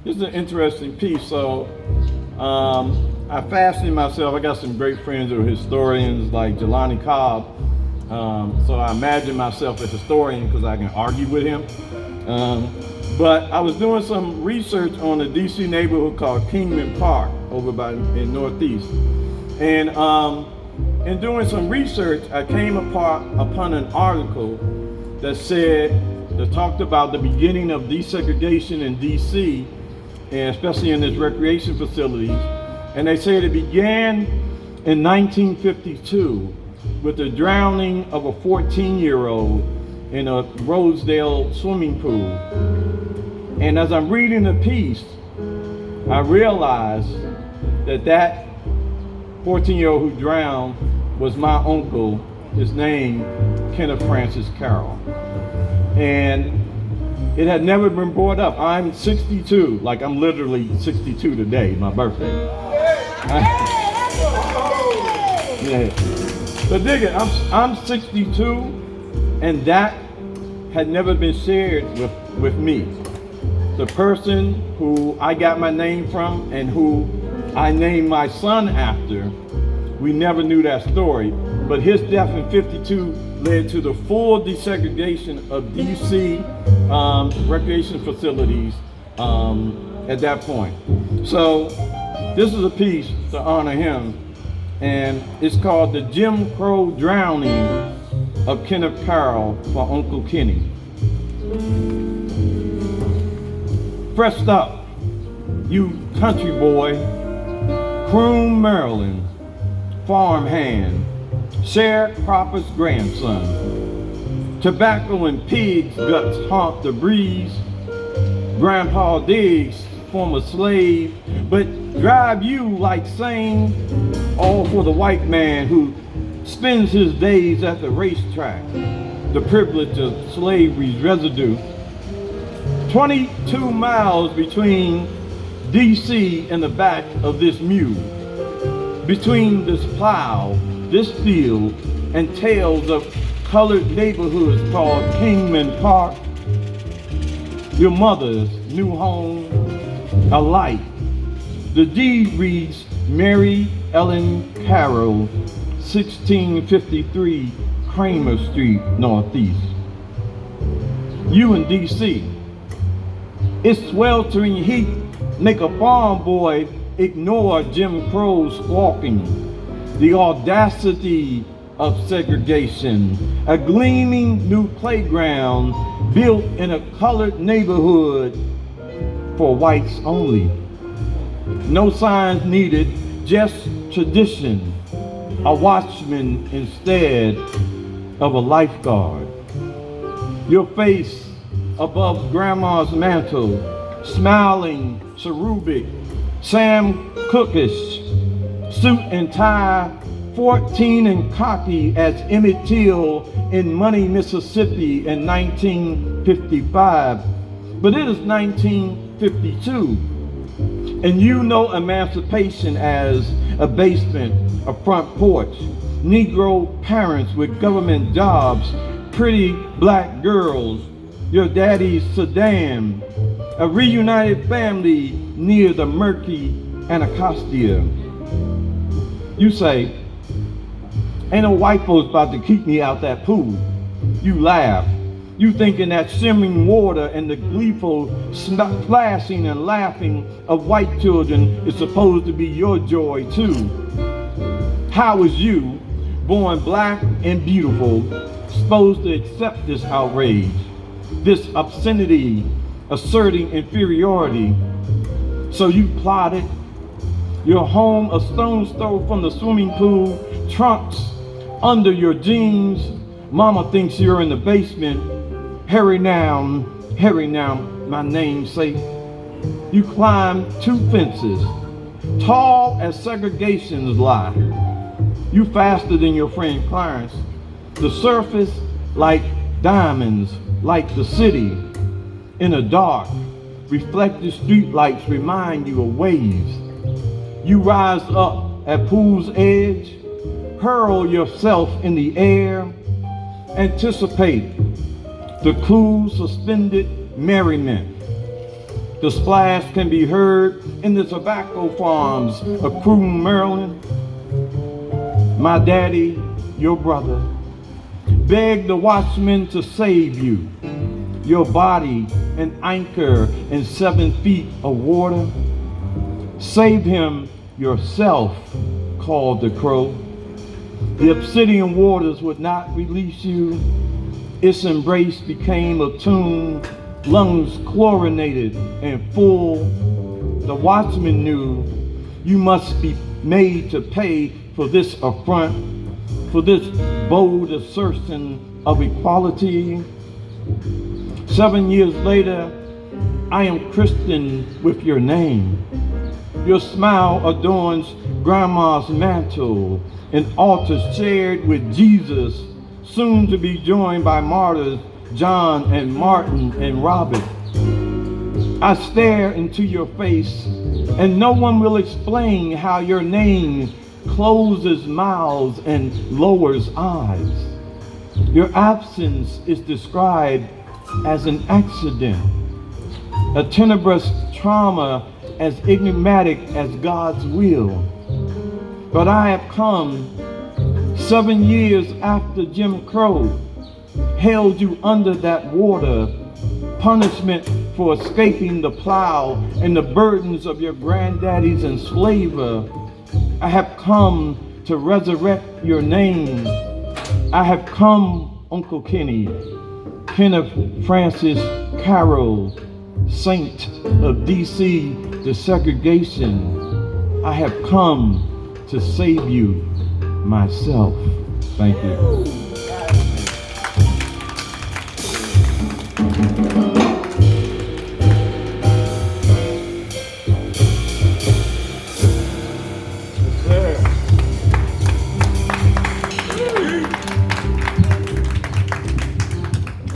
This is an interesting piece. So I fastened myself. I got some great friends who are historians like Jelani Cobb. So I imagine myself a historian because I can argue with him. But I was doing some research on a DC neighborhood called Kingman Park over in Northeast. And in doing some research, I came upon an article that talked about the beginning of desegregation in DC, and especially in its recreation facilities. And they said it began in 1952 with the drowning of a 14-year-old in a Rosedale swimming pool. And as I'm reading the piece, I realized that 14-year-old who drowned was my uncle. His name, Kenneth Carroll. And it had never been brought up. I'm 62, like I'm literally 62 today, my birthday. Yeah. But dig it, I'm 62, and that had never been shared with me. The person who I got my name from and who I named my son after, we never knew that story. But his death in 52 led to the full desegregation of DC recreation facilities at that point. So this is a piece to honor him, and it's called The Jim Crow Drowning of Kenneth Carroll for Uncle Kenny. Pressed up, you country boy, Croom, Maryland, farmhand, sharecropper's grandson. Tobacco and pig's guts haunt the breeze. Grandpa digs, former slave, but drive you like same, all for the white man who spends his days at the racetrack, the privilege of slavery's residue. 22 miles between DC and the back of this mule, between this plow, this field, and tales of colored neighborhoods called Kingman Park. Your mother's new home, a light. The deed reads Mary Ellen Carroll, 1653 Kramer Street, Northeast. You in DC. It's sweltering heat make a farm boy ignore Jim Crow's squawking. The audacity of segregation, a gleaming new playground built in a colored neighborhood for whites only. No signs needed, just tradition, a watchman instead of a lifeguard. Your face above grandma's mantle, smiling, cherubic, Sam Cookish, suit and tie, 14 and cocky as Emmett Till in Money, Mississippi in 1955. But it is 1952, and you know emancipation as a basement, a front porch, Negro parents with government jobs, pretty black girls, your daddy's sedan, a reunited family near the murky Anacostia. You say, ain't no white folks about to keep me out that pool. You laugh. You thinking that shimmering water and the gleeful splashing and laughing of white children is supposed to be your joy too. How is you, born black and beautiful, supposed to accept this outrage, this obscenity, asserting inferiority? So you plotted your home a stone's throw from the swimming pool, trunks under your jeans. Mama thinks you're in the basement. Hurry now, my namesake. You climb 2 fences, tall as segregation's lie. You faster than your friend Clarence. The surface like diamonds, like the city. In the dark, reflected streetlights remind you of waves. You rise up at pool's edge, hurl yourself in the air, anticipate the cool suspended merriment. The splash can be heard in the tobacco farms of Croon, Maryland. My daddy, your brother, begged the watchman to save you. Your body an anchor in 7 feet of water. Save him yourself, called the crow. The obsidian waters would not release you. Its embrace became a tomb, lungs chlorinated and full. The watchman knew you must be made to pay for this affront, for this bold assertion of equality. 7 years later, I am Christian with your name. Your smile adorns grandma's mantle, an altar shared with Jesus, soon to be joined by martyrs John and Martin and Robert. I stare into your face, and no one will explain how your name closes mouths and lowers eyes. Your absence is described as an accident, a tenebrous trauma as enigmatic as God's will. But I have come 7 years after Jim Crow held you under that water, punishment for escaping the plow and the burdens of your granddaddy's enslaver. I have come to resurrect your name. I have come, Uncle Kenny, Kenneth Francis Carroll, Saint of D.C. desegregation. I have come to save you myself. Thank you.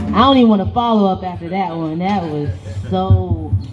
I don't even want to follow up after that one. That was so